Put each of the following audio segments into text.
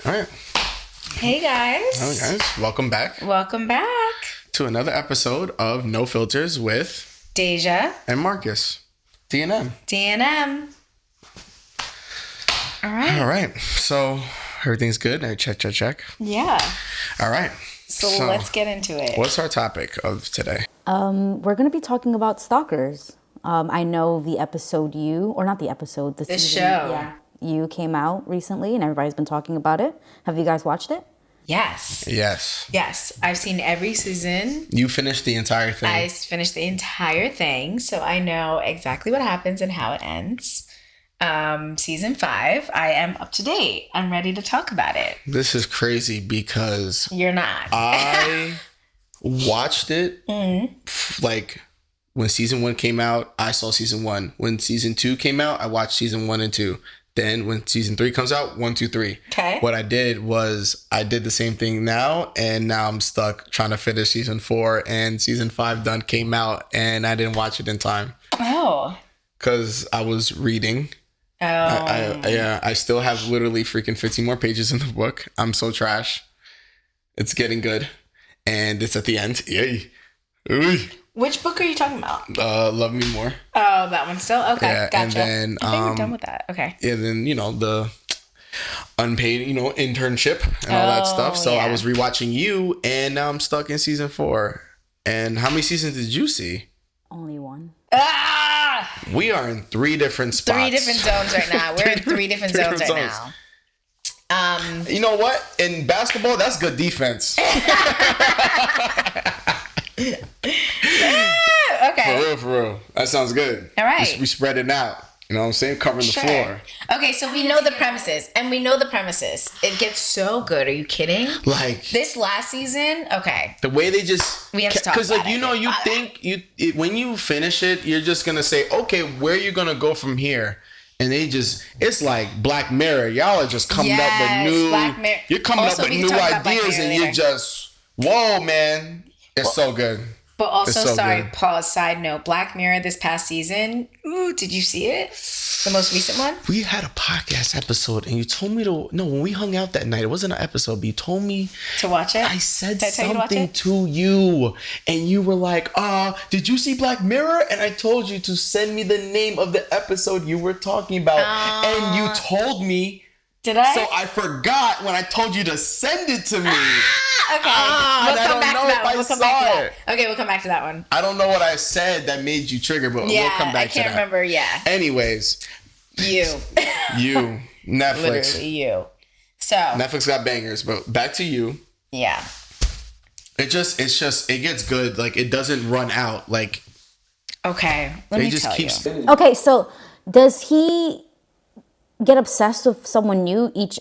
All right. Hey guys. Hello guys. Welcome back Welcome back. to another episode of No Filters with Deja. and Marcus. D&M. D&M. All right. All right. So everything's good. Check. Yeah. All right. So let's get into it. What's our topic of today? We're going to be talking about Stalkers. I know the episode the season, show. Yeah, You came out recently and everybody's been talking about it. Have you guys watched it? Yes. Yes. I've seen every season. You finished the entire thing. I finished the entire thing, so I know exactly what happens and how it ends. Season 5, I am up to date. I'm ready to talk about it. This is crazy because You're not. I watched it like when season 1 came out. I saw season 1. When season 2 came out, I watched season 1 and 2. Then when season 3 comes out, 1, 2, 3. Okay. What I did was I did the same thing now, and now I'm stuck trying to finish season 4, and season 5 came out, and I didn't watch it in time Oh. because I was reading. Oh. I still have literally freaking 15 more pages in the book. I'm so trash. It's getting good, and it's at the end. Yay! Ooh. Which book are you talking about? Love Me More. Oh, that one still? Okay, Yeah, gotcha. and then, I think we're done with that. Okay. And then, the unpaid, internship and all that stuff. So yeah. I was rewatching You, and now I'm stuck in season 4. And how many seasons did you see? Only one. Ah! We are in 3 different spots. 3 different zones right now. We're in 3 different zones right now. You know what? In basketball, that's good defense. Okay. For real. That sounds good. All right. We spread it out. You know what I'm saying? Covering the floor. Okay, so we know the premises. It gets so good. Are you kidding? Like This last season, okay. the way they just, We have to talk because about you think when you finish it, you're just gonna say, okay, where are you gonna go from here? And it's like Black Mirror. Y'all are just coming up with Black Mirror. you're coming Also, up with we new can talk about Black ideas, Mirror and you're later. just, whoa, man, it's so good. But also, It's so sorry, good. pause, side note, Black Mirror this past season. Ooh, did you see it? The most recent one? We had a podcast episode, and you told me when we hung out that night, it wasn't an episode, but you told me To watch it? I said Did I tell you to watch something it? to you, and you were like, did you see Black Mirror? And I told you to send me the name of the episode you were talking about, and you told me. Did I? So I forgot when I told you to send it to me. Okay. and I don't know if I saw it. Okay, we'll come back to that one. I don't know what I said that made you trigger, but Yeah, we'll come back I can't to that. remember. Yeah. Anyways, You. you, Netflix. Literally you. So. Netflix got bangers, but back to You. Yeah. It gets good. Like, it doesn't run out. Like, Okay. Let they me just tell keep you. spinning. Okay, so does he get obsessed with someone new each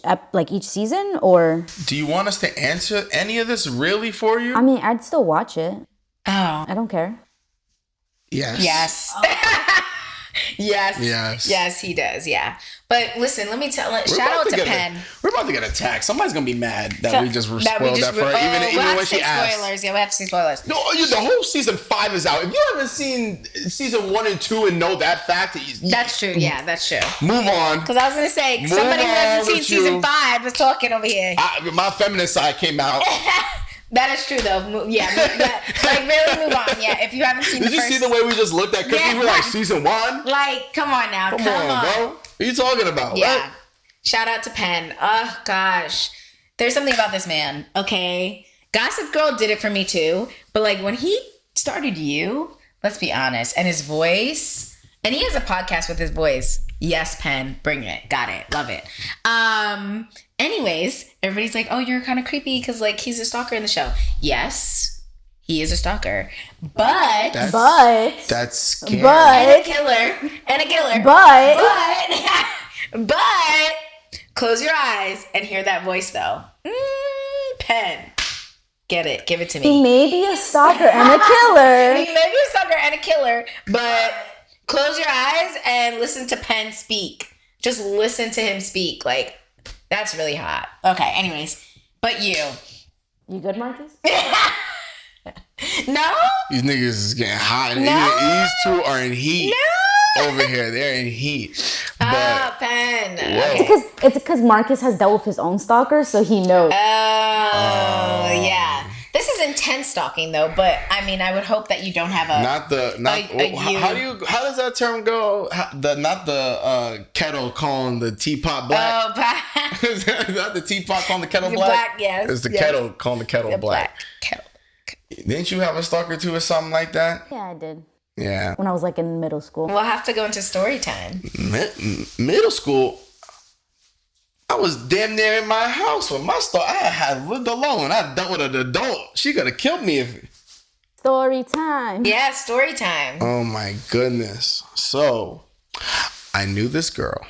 season, or? Do you want us to answer any of this really for you? I mean, I'd still watch it. Oh. I don't care. Yes. Yes. Yes. Yes. Yes, he does. Yeah. But listen, let me tell. We're Shout about out to get Penn. We're about to get attacked. Somebody's gonna be mad that So- we just spoiled that we that for her, even we'll have when to she say asked. spoilers. Yeah, we have to say spoilers. No, the whole season 5 is out. If you haven't seen season 1 and 2 and know that fact, That's true. Yeah, that's true. move on. Because I was gonna say Move somebody who on hasn't seen with season you. 5 was talking over here. My feminist side came out. That is true though. Like really move on. Yeah, if you haven't seen Did the you first, see the way we just looked at Cookie? Yeah. We were like, season 1? like, come on now, Come on, bro. What are you talking about? Yeah. What? Shout out to Penn. Oh gosh, there's something about this man. Okay, Gossip Girl did it for me too. But like when he started You, let's be honest, and his voice, and he has a podcast with his voice. Yes, Penn, bring it. Got it. Love it. Anyways, everybody's like, oh, you're kind of creepy because like he's a stalker in the show. Yes, he is a stalker, but That's scary. and a killer, and a killer, but close your eyes and hear that voice though. Penn, get it, give it to me. He may be a stalker and a killer. He may be a stalker and a killer, but close your eyes and listen to Penn speak. Just listen to him speak. Like, that's really hot. Okay, anyways. But you. You good, Marcus? No? These niggas is getting hot. No. These two are in heat. over here. They're in heat. Pen. Whoa. It's because Marcus has dealt with his own stalkers, so he knows. Yeah. This is intense stalking, though. But I mean, I would hope that you don't have how does that term go? Not the kettle calling the teapot black. Is that the teapot calling the kettle black? Yes. It's the kettle calling the kettle black. Kettle. Didn't you have a stalker too or something like that? Yeah, I did. Yeah. When I was like in middle school. We'll have to go into story time. Middle school, I was damn near in my house with my stalker. I had lived alone. I dealt with an adult. She could have killed me if. Story time. Yeah, story time. Oh my goodness. So, I knew this girl.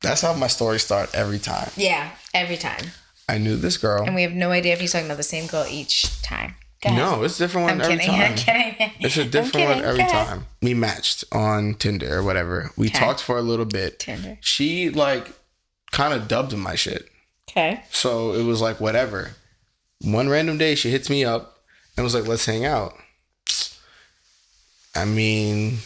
That's how my stories start every time. Yeah, every time. I knew this girl. And we have no idea if he's talking about the same girl each time. No, it's a different one every time. I'm kidding. It's a different one every time. We matched on Tinder or whatever. We talked for a little bit. Tinder. She like kind of dubbed my shit. Okay. So it was like whatever. One random day she hits me up and was like, let's hang out. I mean,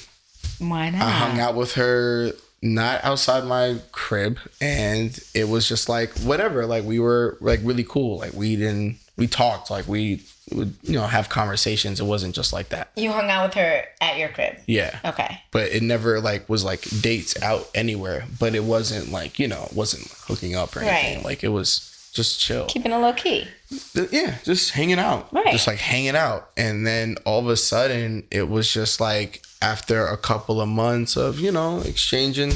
why not? I hung out with her not outside my crib, and it was just like whatever. Like we were like really cool. Like we talked. Like we would have conversations. It wasn't just like that. You hung out with her at your crib. Yeah. Okay. But it never like was like dates out anywhere. But it wasn't like it wasn't hooking up or anything. Right. Like it was just chill. Keeping it low key. Yeah, just hanging out. Right. Just like hanging out. And then all of a sudden it was just like after a couple of months of, exchanging,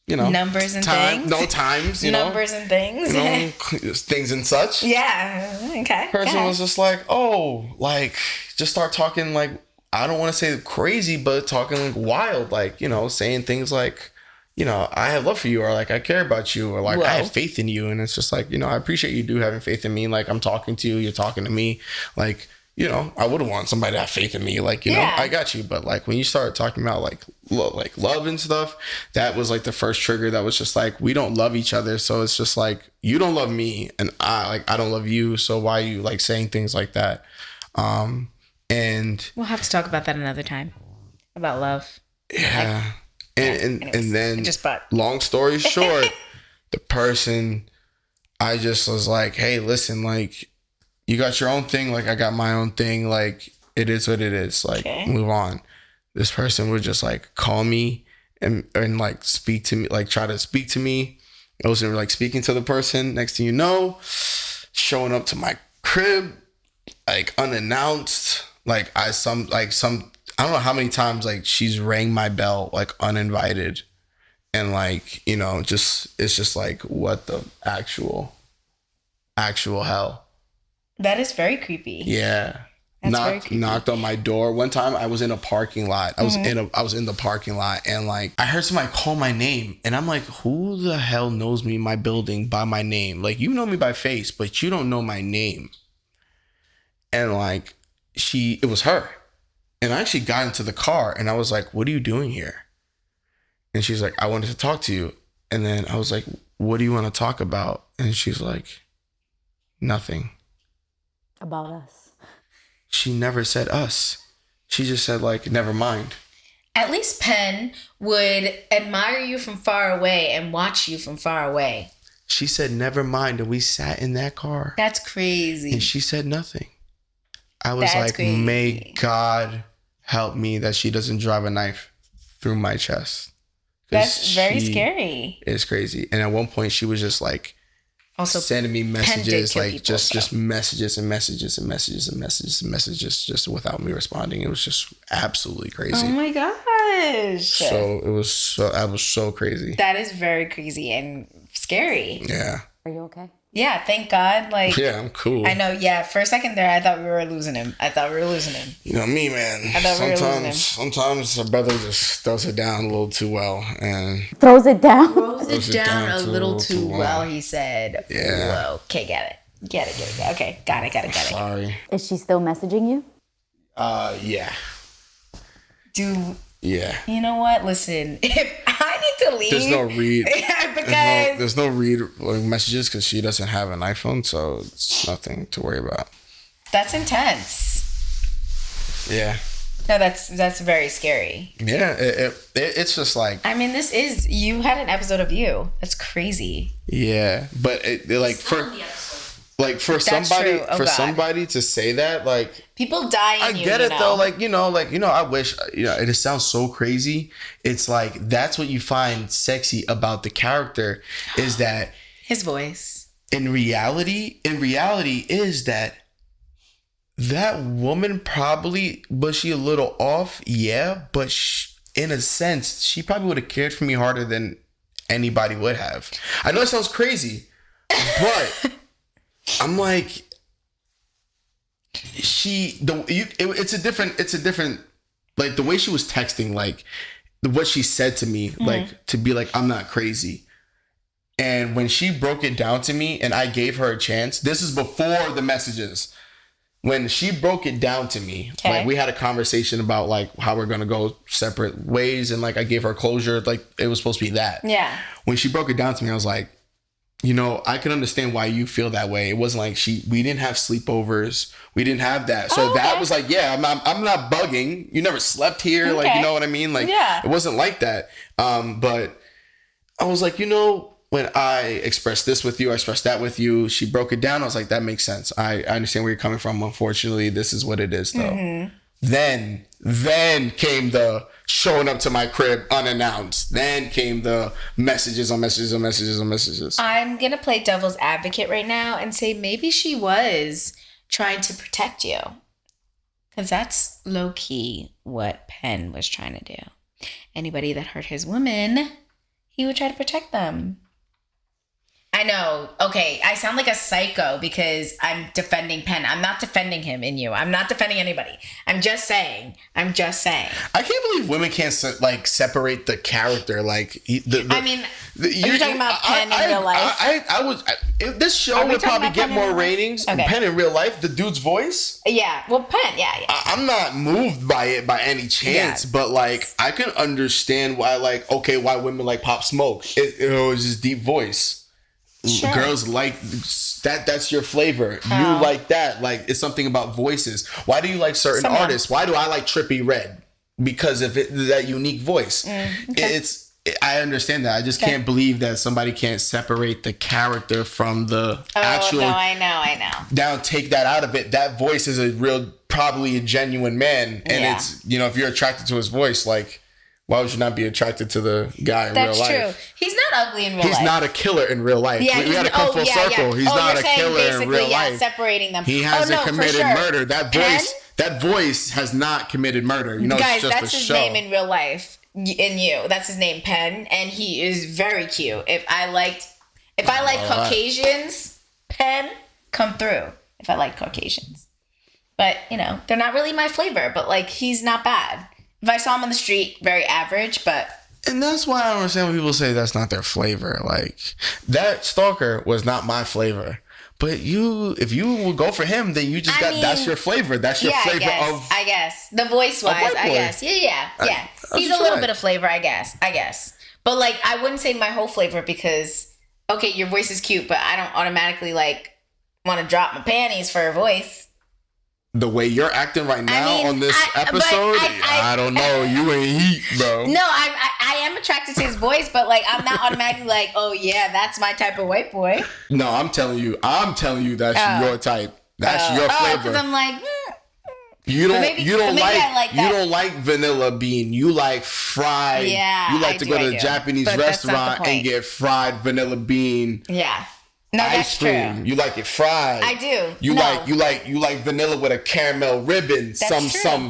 numbers and things. No times, numbers and things. Things and such. Yeah. Okay. Person was just like, oh, like just start talking like, I don't want to say crazy, but talking like wild, like, saying things like, I have love for you, or like I care about you, or like I have faith in you. And it's just like, I appreciate you do having faith in me. Like I'm talking to you, you're talking to me. Like, I would want somebody to have faith in me. Like, I got you. But like when you start talking about like love and stuff, that was like the first trigger that was just like, we don't love each other. So it's just like, you don't love me and I don't love you. So why are you like saying things like that? And we'll have to talk about that another time, about love. Yeah. And then but long story short, the person, I just was like, hey, listen, like you got your own thing. Like I got my own thing. Like it is what it is. Like move on. This person would just like call me and like speak to me, like try to speak to me. I wasn't like speaking to the person. Next thing you know, showing up to my crib, like unannounced. Like I don't know how many times like she's rang my bell like uninvited, and like it's just like what the actual hell. That is very creepy. Yeah. That's knocked on my door. One time I was in a parking lot. I was in the parking lot, and like I heard somebody call my name, and I'm like, who the hell knows me in my building by my name? Like you know me by face, but you don't know my name. And like it was her. And I actually got into the car and I was like, what are you doing here? And she's like, I wanted to talk to you. And then I was like, what do you want to talk about? And she's like, nothing. About us. She never said us. She just said like, never mind. At least Penn would admire you from far away and watch you from far away. She said, never mind. And we sat in that car. That's crazy. And she said nothing. I was like, crazy. May God help me that she doesn't drive a knife through my chest. That's very scary. It's crazy. And at one point she was just like also sending me messages, like just messages and messages and messages and messages and messages just without me responding. It was just absolutely crazy. Oh my gosh. So I was so crazy. That is very crazy and scary. Yeah. Are you okay? Yeah, thank God. Like, yeah, I'm cool. I know. Yeah, for a second there, I thought we were losing him. You know me, man. I thought we were losing him. Sometimes a brother just throws it down a little too well, and throws it down a little too well. He said, "Yeah, whoa, okay, get it. Okay, got it. Sorry. Is she still messaging you? Yeah. Yeah. You know what? Listen, if I need to leave, there's no read. Because there's no read messages because she doesn't have an iPhone, so it's nothing to worry about. That's intense. Yeah. No, that's very scary. Yeah, it's just like, I mean, you had an episode of You. That's crazy. yeah, but like for somebody true. Oh, God. somebody to say that, like, People die in I You, get it know? though, like, I wish, and it sounds so crazy. It's like that's what you find sexy about the character is that His voice. in reality is that woman probably, was she a little off? Yeah, but in a sense, she probably would have cared for me harder than anybody would have. I know it sounds crazy, but I'm like, it's a different, like the way she was texting, like what she said to me, like to be like, I'm not crazy. And when she broke it down to me and I gave her a chance, this is before the messages. When she broke it down to me, like we had a conversation about like how we're going to go separate ways. And like, I gave her closure. Like it was supposed to be that. Yeah. When she broke it down to me, I was like, I can understand why you feel that way. It wasn't like we didn't have sleepovers. We didn't have that. So that was like, yeah, I'm not bugging. You never slept here. Okay. Like, you know what I mean? Like, it wasn't like that. But I was like, when I expressed this with you, I expressed that with you. She broke it down. I was like, that makes sense. I understand where you're coming from. Unfortunately, this is what it is, though. Mm-hmm. Then came the showing up to my crib unannounced. Then came the messages on messages on messages on messages. I'm going to play devil's advocate right now and say maybe she was trying to protect you. Because that's low-key what Penn was trying to do. Anybody that hurt his woman, he would try to protect them. I know. Okay, I sound like a psycho because I'm defending Penn. I'm not defending him in You. I'm not defending anybody. I'm just saying. I can't believe women can't separate the character. Like, I mean, are you talking about Penn in real life? This show would probably get more ratings. Okay. Penn in real life, the dude's voice. Yeah, well, Penn, yeah. I'm not moved by it by any chance, but like, I can understand why, why women like Pop Smoke. It was his deep voice. Sure. Girls like that. That's your flavor. You like that. Like, it's something about voices. Why do you like certain artists? Why do I like Trippie Redd? Because of that unique voice. Okay. I understand that. I just can't believe that somebody can't separate the character from the actual. No, I know. Now take that out of it. That voice is probably a genuine man, and it's if you're attracted to his voice, like. Why would you not be attracted to the guy in real life? That's true. He's not ugly in real life. He's not a killer in real life. Yeah, we had to come full circle. He's not a killer in real life. Separating them. He hasn't committed murder. That voice has not committed murder. Guys, that's his name in real life. In You, that's his name, Penn, and he is very cute. If I like Caucasians, Penn, come through. If I like Caucasians, but they're not really my flavor. But like, he's not bad. If I saw him on the street, very average, but... And that's why I don't understand when people say that's not their flavor. Like, that Stalker was not my flavor. But if you would go for him, then you just that's your flavor. That's your flavor I guess. The voice-wise, I guess. Yeah. He's a little bit of flavor, I guess. But, like, I wouldn't say my whole flavor because, okay, your voice is cute, but I don't automatically, like, want to drop my panties for a voice. The way you're acting right now on this episode, I don't know. You ain't heat, bro. No, I am attracted to his voice, but like, I'm not automatically like, oh yeah, that's my type of white boy. No, I'm telling you, that's your type. That's your flavor. Because I'm like, you don't like vanilla bean. You like fried. Yeah, you like to go to a Japanese restaurant and get fried vanilla bean. Yeah. No, ice cream. True. You like it fried. I do. You like vanilla with a caramel ribbon. That's some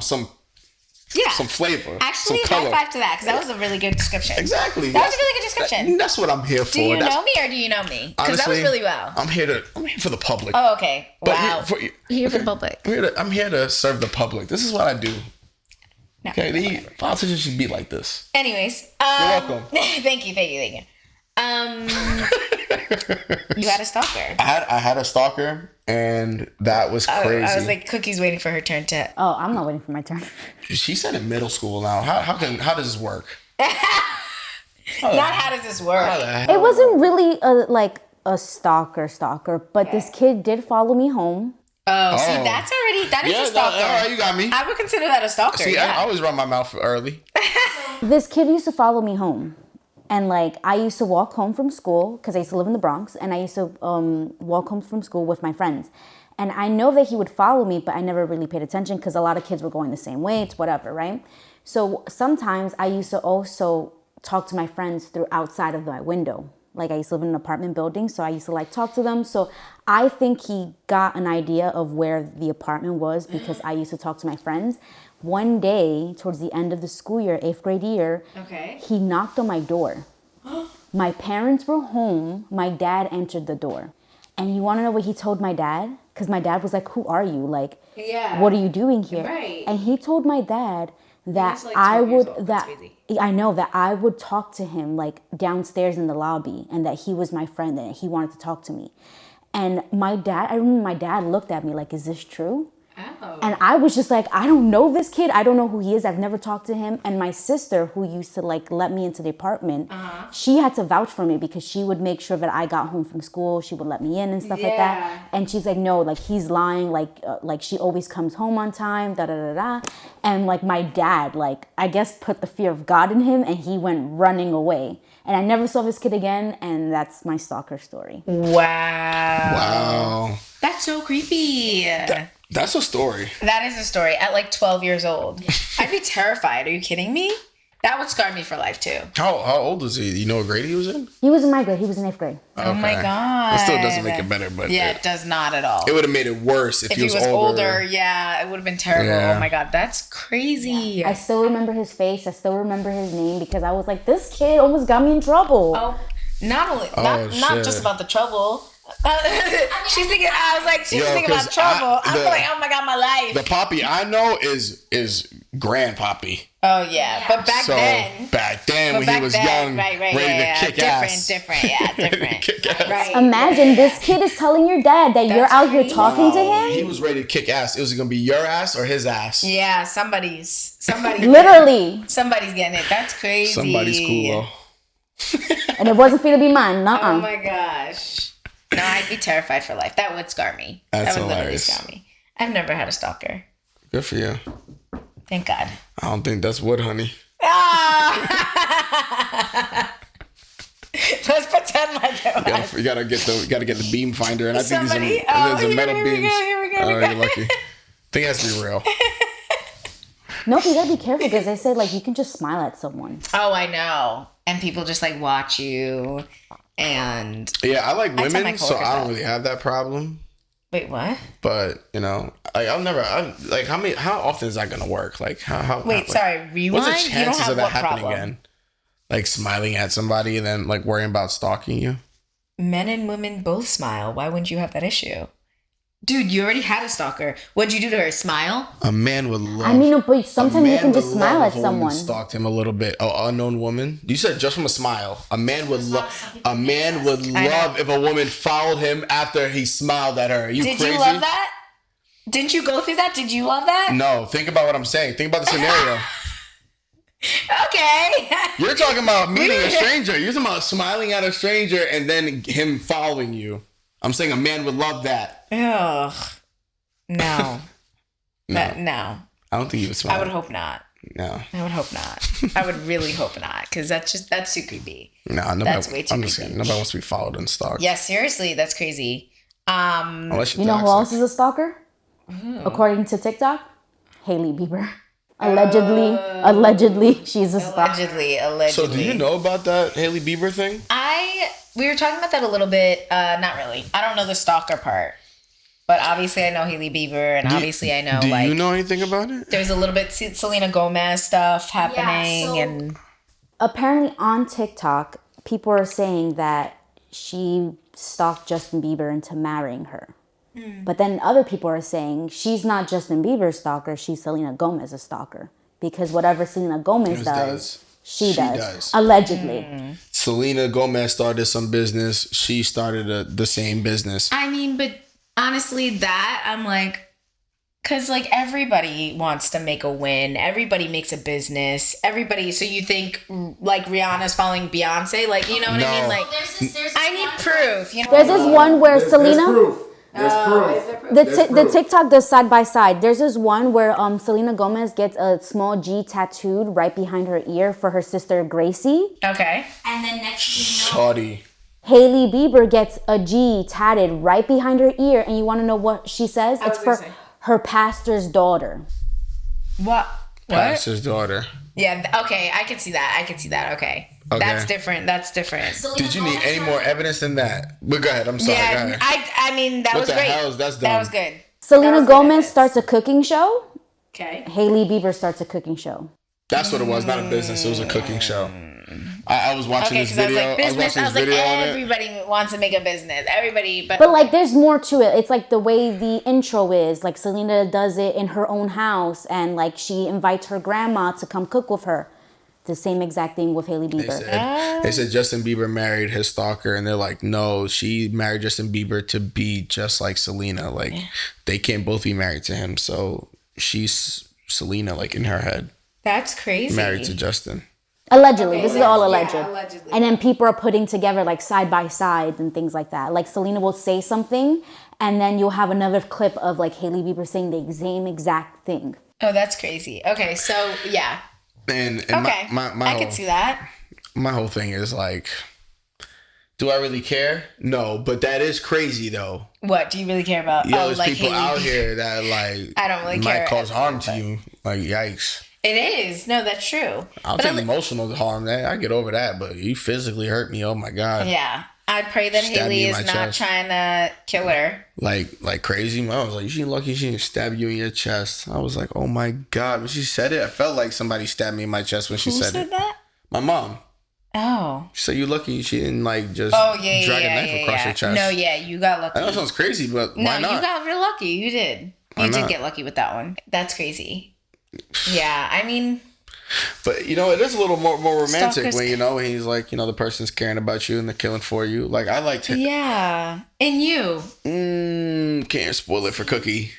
flavor. Actually, some high five to that because that was a really good description. Exactly. That was a really good description. That's what I'm here for. Do you know me or do you know me? Because that was really well. I'm here for the public. Oh, okay. Wow. Here for the public. I'm here to serve the public. This is what I do. No. Okay, the politicians should be like this. Anyways, you're welcome. Thank you. You had a stalker. I had a stalker, and that was crazy. I was like, Cookie's waiting for her turn to. Oh, I'm not waiting for my turn. She said in middle school now. How does this work? Not how does this work? It wasn't really a stalker, but this kid did follow me home. Oh, see, that is a stalker. All right, you got me. I would consider that a stalker. See, yeah. I always run my mouth early. This kid used to follow me home. And like I used to walk home from school because I used to live in the Bronx, and I used to walk home from school with my friends. And I know that he would follow me, but I never really paid attention because a lot of kids were going the same way. It's whatever, right? So sometimes I used to also talk to my friends through outside of my window. Like I used to live in an apartment building, so I used to like talk to them. So I think he got an idea of where the apartment was because I used to talk to my friends. One day, towards the end of the school year, 8th grade year, he knocked on my door. My parents were home. My dad entered the door. And you want to know what he told my dad? Because my dad was like, who are you? Like, what are you doing here? Right. And he told my dad that like I 12 years would, old. that That's crazy. I know that I would talk to him like downstairs in the lobby and that he was my friend and he wanted to talk to me. And my dad, I remember my dad looked at me like, is this true? Oh. And I was just like, I don't know this kid. I don't know who he is. I've never talked to him. And my sister, who used to like let me into the apartment, she had to vouch for me because she would make sure that I got home from school. She would let me in and stuff like that. And she's like, no, like he's lying. Like she always comes home on time. Da da da da. And like my dad, like I guess put the fear of God in him, and he went running away. And I never saw this kid again. And that's my stalker story. Wow. That's so creepy. That's a story. That is a story. At like 12 years old. I'd be terrified. Are you kidding me? That would scar me for life too. How old is he? You know what grade he was in? He was in my grade. He was in 8th grade. Oh my God. It still doesn't make it better, but yeah, it does not at all. It would have made it worse if he was older. Yeah, it would have been terrible. Yeah. Oh my God, that's crazy. Yeah. I still remember his face. I still remember his name because I was like, this kid almost got me in trouble. Oh, not just about the trouble. She's thinking. I was like, she's thinking about trouble. I'm like, oh my God, my life. The Poppy I know is Grand Poppy. Oh yeah, but back then when he was young, ready to kick ass. Different. Right. Imagine this kid is telling your dad that you're out here talking to him. He was ready to kick ass. It was gonna be your ass or his ass. Yeah, somebody's literally. Somebody's getting it. That's crazy. Somebody's cool though. And it wasn't for you to be mine. Oh my gosh. No, I'd be terrified for life. That would scar me. That's that would hilarious. literally scar me. I've never had a stalker. Good for you. Thank God. I don't think that's wood, honey. Ah! Let's pretend like it was. You gotta get the beam finder, and I think Somebody, there's a metal beams. Here we go. You're lucky. I think it has to be real. No, but you gotta be careful because they say like you can just smile at someone. Oh, I know. And people just like watch you. And yeah, I like women, my so I don't that. really have that problem. Wait, what? But you know, how often is that gonna work? Like how? Wait, sorry, rewind. What's the chances of that happening problem? again? Like smiling at somebody and then like worrying about stalking you. Men and women both smile. Why wouldn't you have that issue? Dude, you already had a stalker. What'd you do to her? Smile? A man would love. I mean, but sometimes you can just smile at someone. Stalked him a little bit. Oh, unknown woman. You said just from a smile. A man would love. A man would love if a woman followed him after he smiled at her. You Did crazy? you love that? Didn't you go through that? Did you love that? No. Think about what I'm saying. Think about the scenario. Okay. You're talking about meeting a stranger. You're talking about smiling at a stranger and then him following you. I'm saying a man would love that. Ugh. No. No. No. I don't think he would smile. I would hope not. No. I would hope not. I would really hope not, because that's too creepy. No, nobody, That's way too I'm just creepy. saying, nobody wants to be followed and stalked. Yeah, seriously, that's crazy. Unless You know who else is a stalker? According to TikTok, Hailey Bieber. Allegedly, she's a stalker. Allegedly. So do you know about that Hailey Bieber thing? We were talking about that a little bit. Not really. I don't know the stalker part, but obviously I know Hailey Bieber, and obviously I know Do like you know anything about it? there's a little bit Selena Gomez stuff happening, and Apparently on TikTok, people are saying that she stalked Justin Bieber into marrying her. But then other people are saying she's not Justin Bieber's stalker, she's Selena Gomez's stalker. Because whatever Selena Gomez does, she does. Allegedly. Selena Gomez started some business. She started the same business. I mean, but honestly, that I'm like, because like everybody wants to make a win. Everybody makes a business. Everybody. So you think like Rihanna's following Beyonce? Like, you know what I mean? Like, There's I need proof. You know, There's this one where Selena... There's proof. The TikTok does side by side. There's this one where Selena Gomez gets a small G tattooed right behind her ear for her sister Gracie. Okay. And then next Shawty. Hailey Bieber gets a G tatted right behind her ear, and you want to know what she says? It's for her pastor's daughter. What? Pastor's daughter. Yeah. Okay. I can see that. Okay. That's different. Did you need any more evidence than that? But go ahead. I'm sorry. Yeah. Go ahead. I mean, that What was the great. hell is that's dumb. That was good. Selena Gomez starts a cooking show. Okay. Hailey Bieber starts a cooking show. That's what it was. Not a business. It was a cooking show. I was watching this because video. I was like, business. I was like, on it. everybody wants to make a business. Everybody, but like, there's more to it. It's like the way the intro is. Like, Selena does it in her own house, and like she invites her grandma to come cook with her. The same exact thing with Hailey Bieber. They said Justin Bieber married his stalker, and they're like, no, she married Justin Bieber to be just like Selena. Like, they can't both be married to him. So she's Selena, like, in her head. That's crazy. Married to Justin. Allegedly. This is all alleged. Yeah, allegedly. And then people are putting together like side by side and things like that. Like, Selena will say something, and then you'll have another clip of like Hailey Bieber saying the same exact thing. Oh, that's crazy. Okay, so yeah. And okay, my I can see that. My whole thing is like, do I really care? No, but that is crazy though. What do you really care about? There's like people out here that like I don't really might care cause harm to you. Like, yikes. It is. No, that's true. I'll take emotional harm. That I get over that, but you physically hurt me. Oh my god. Yeah, I pray that Hailey is not trying to kill her. Like crazy. I was like, she lucky she didn't stab you in your chest. I was like, oh my god. When she said it, I felt like somebody stabbed me in my chest when she said it. Who said that? My mom. Oh. She said, you lucky she didn't like just drag a knife across your chest. No, yeah, you got lucky. I know it sounds crazy, but why not? No, you got real lucky. You did. You did get lucky with that one. That's crazy. Yeah, I mean. But, you know, it is a little more romantic when, you know, when he's like, you know, the person's caring about you and they're killing for you. Like, I liked him. Yeah. And you. Can't spoil it for Cookie.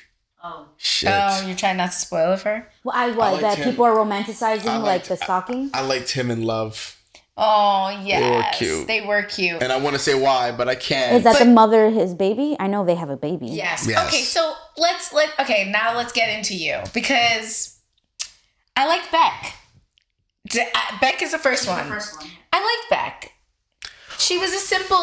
Oh. Shit. Oh, you're trying not to spoil it for her? Well, I like that him. People are romanticizing like the stalking. I liked him in Love. Oh, yes. They were cute. They were cute. And I want to say why, but I can't. Is that the mother, his baby? I know they have a baby. Yes. Okay, so now let's get into you, because I like Beck. Beck is the first one. I like Beck. She was a simple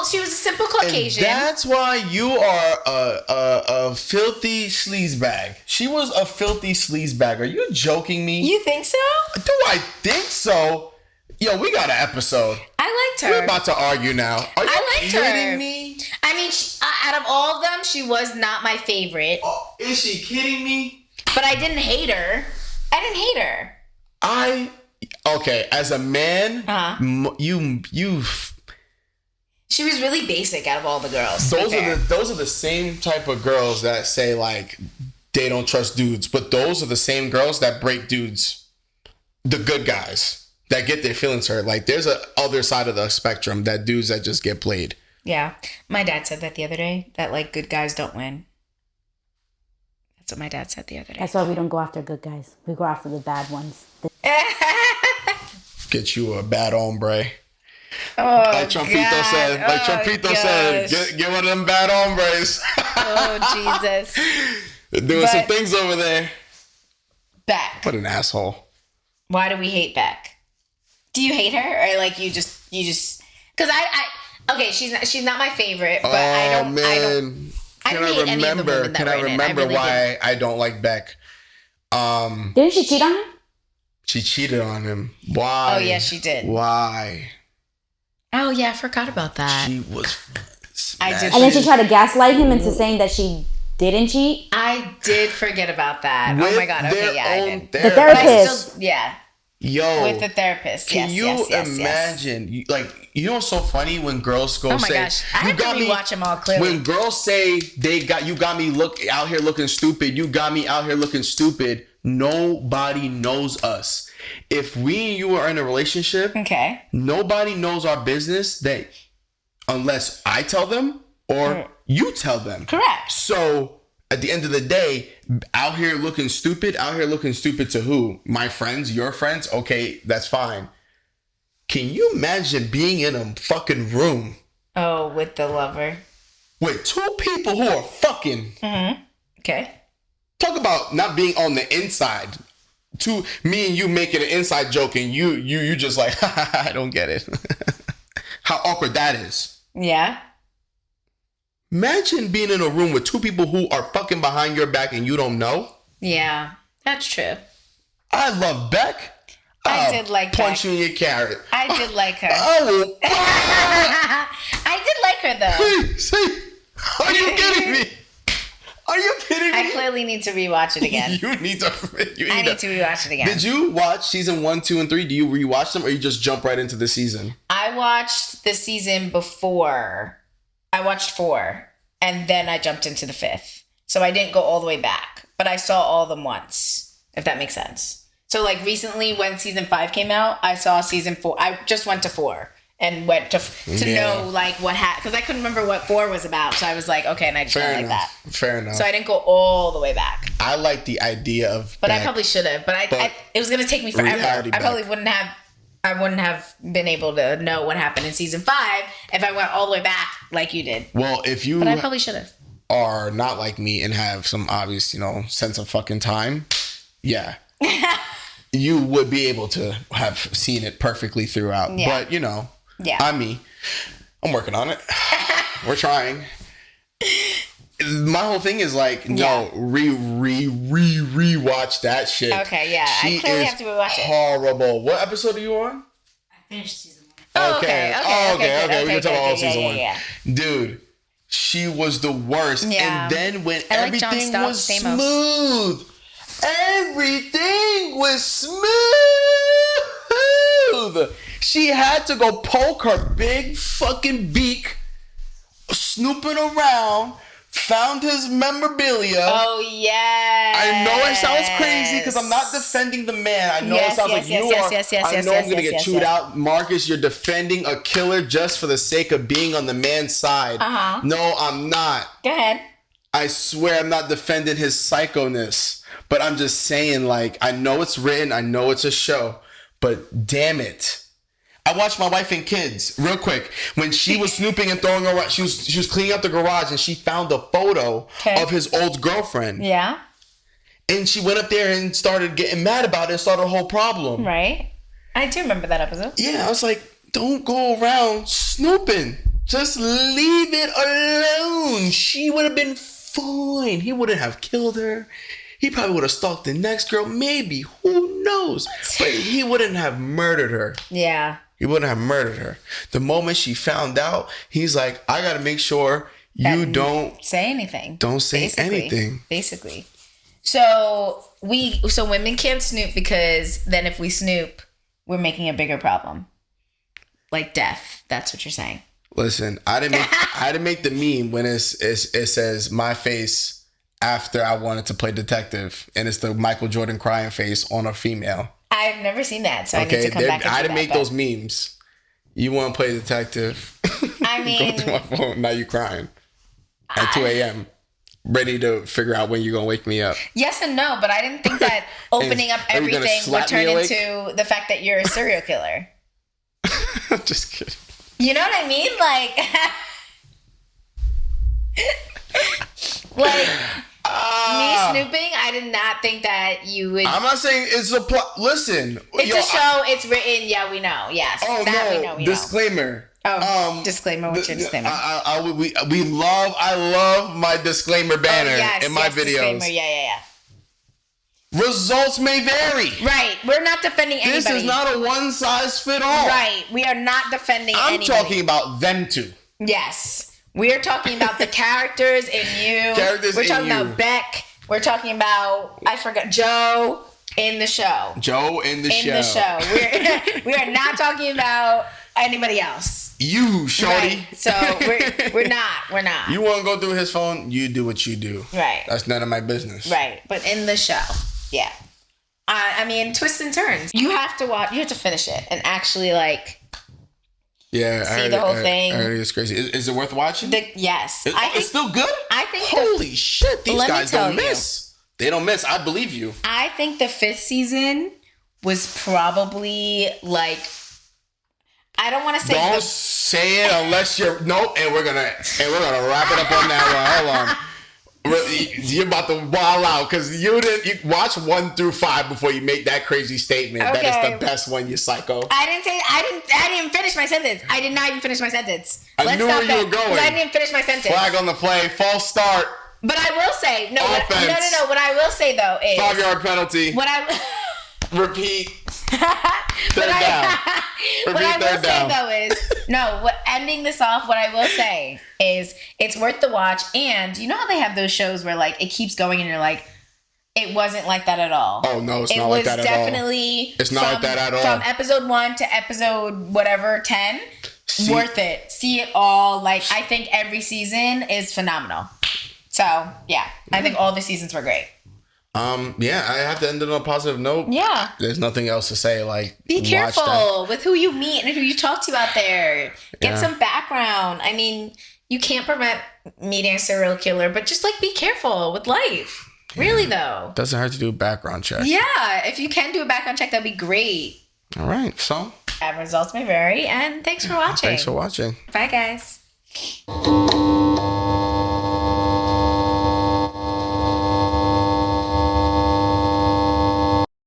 Caucasian. And that's why you are a filthy sleazebag. She was a filthy sleazebag. Are you joking me? You think so? Do I think so? Yo, we got an episode. I liked her. We're about to argue now. Are you kidding me? I mean, out of all of them, she was not my favorite. Oh, is she kidding me? But I didn't hate her. Okay, as a man, you. She was really basic out of all the girls. Those are the same type of girls that say like they don't trust dudes, but those are the same girls that break dudes. The good guys that get their feelings hurt. Like, there's a other side of the spectrum that dudes that just get played. Yeah, my dad said that the other day, that like good guys don't win. That's what my dad said the other day. That's why we don't go after good guys. We go after the bad ones. Get you a bad hombre. Oh, like Trumpito said. Get one of them bad hombres. Oh, Jesus. They're doing some things over there. Beck. What an asshole. Why do we hate Beck? Do you hate her, or like you just? Because okay, she's not my favorite, but I don't. Can I remember why I don't like Beck? Didn't she cheat on him? She cheated on him. Why? Oh yeah, she did. Why? Oh yeah, I forgot about that. She was. I did. And then she tried to gaslight him into saying that she didn't cheat. I did forget about that. Oh my god. Okay, yeah, I did. The therapist. Yo, with the therapist. Can you imagine? Like, you know what's so funny when girls go say, "Oh my gosh, I have to rewatch them all clearly." When girls say you got me out here looking stupid. You got me out here looking stupid. Nobody knows us. If we and you are in a relationship, okay, nobody knows our business unless I tell them or you tell them. Correct. So at the end of the day, out here looking stupid to who? My friends, your friends? Okay, that's fine. Can you imagine being in a fucking room? Oh, with the lover. with two people who are fucking. Okay. Talk about not being on the inside. Me and you making an inside joke and you just like, I don't get it. How awkward that is. Yeah. Imagine being in a room with two people who are fucking behind your back and you don't know. Yeah, that's true. I love Beck. I did like punch Beck. you in your carrot. I did like her. Oh. I did like her though. See, are you kidding me? Are you kidding me? I clearly need to rewatch it again. I need to rewatch it again. Did you watch season 1, 2, and 3? Do you rewatch them or you just jump right into the season? I watched the season before. I watched 4 and then I jumped into the 5th. So I didn't go all the way back, but I saw all of them once, if that makes sense. So like recently when season 5 came out, I saw season 4. I just went to 4 and went to know like what happened. Because I couldn't remember what 4 was about. So I was like, okay, and I just went like that. Fair enough. So I didn't go all the way back. I like the idea of But I probably should have. But it was going to take me forever. I probably wouldn't have been able to know what happened in season 5 if I went all the way back like you did. Well, if you... But I probably should have. ...are not like me and have some obvious, sense of fucking time, yeah. You would be able to have seen it perfectly throughout. Yeah. But, yeah. I'm me. I'm working on it. We're trying. My whole thing is like, rewatch that shit. Okay, yeah. I clearly have to rewatch it. Horrible. What episode are you on? I finished season Okay. one. Okay. We can talk about all season 1. Yeah. Dude, she was the worst. Yeah. And then when everything was smooth. Everything was smooth. She had to go poke her big fucking beak, snooping around, found his memorabilia. Oh, yeah. I know it sounds crazy because I'm not defending the man. I know it sounds like you are. I know I'm going to get chewed out. Marcus, you're defending a killer just for the sake of being on the man's side. Uh-huh. No, I'm not. Go ahead. I swear I'm not defending his psychoness. But I'm just saying, like, I know it's written. I know it's a show. But damn it. I watched My Wife and Kids real quick. When she was snooping and throwing around, she was cleaning up the garage and she found a photo of his old girlfriend. Yeah. And she went up there and started getting mad about it and started a whole problem. Right. I do remember that episode. Yeah, I was like, don't go around snooping. Just leave it alone. She would have been fine. He wouldn't have killed her. He probably would have stalked the next girl. Maybe. Who knows? But he wouldn't have murdered her. Yeah. He wouldn't have murdered her. The moment she found out, he's like, I got to make sure you don't say anything. Don't say anything. Basically. So women can't snoop because then if we snoop, we're making a bigger problem. Like death. That's what you're saying. Listen, I didn't make the meme when it says my face after I wanted to play detective, and it's the Michael Jordan crying face on a female. I've never seen that, so I need to come back and I didn't make those memes. You want to play detective? I mean, go through my phone. Now you crying at 2 a.m. ready to figure out when you're gonna wake me up. Yes and no, but I didn't think that opening up everything would turn into the fact that you're a serial killer. I'm just kidding. You know what I mean? Like me snooping, I did not think that you would. I'm not saying it's a plot. Listen, it's a show. It's written. Yeah, we know. Yes. Oh that no! We know. Disclaimer. Disclaimer. What's your disclaimer? I love my disclaimer banner in my videos. Disclaimer. Yeah. Results may vary. Right. We're not defending anybody. This is not a one size fit all. Right. We are not defending anybody. I'm talking about them two. Yes. We are talking about the characters in you. We're talking about Beck. We're talking about, I forgot, Joe in the show. We are not talking about anybody else. You, shorty. Right. So we're not. You want to go through his phone? You do what you do. Right. That's none of my business. Right. But in the show, yeah. I mean, twists and turns. You have to watch. You have to finish it and actually see the whole thing. I heard it's crazy. Is it worth watching? Yes. It's still good? I think. Holy shit. These guys don't miss. They don't miss. I believe you. I think the 5th season was probably I don't want to say. Don't say it unless you're nope. And we're gonna wrap it up on that one. Hold on. You're about to wild out because you watch 1 through 5 before you make that crazy statement. Okay. That is the best one, you psycho. I didn't finish my sentence. I did not even finish my sentence. I knew where you were going. I didn't even finich my sentence. Flag on the play, false start. But I will say no. What I will say though is 5-yard penalty. What I repeat. Third down. What I will say though is ending this off. What I will say is it's worth the watch, and you know how they have those shows where like it keeps going, and you're like, it wasn't like that at all. Oh no, it's not like that at all. It's not like that at all. From episode 1 to episode whatever 10, worth it. See it all. Like I think every season is phenomenal. So yeah, I think all the seasons were great. Yeah, I have to end it on a positive note. Yeah. There's nothing else to say. Like, be careful with who you meet and who you talk to out there. Get some background. I mean, you can't prevent meeting a serial killer, but just like be careful with life. Really though. Doesn't hurt to do a background check. Yeah, if you can do a background check, that'd be great. All right, so. Results may vary, and thanks for watching. Thanks for watching. Bye, guys.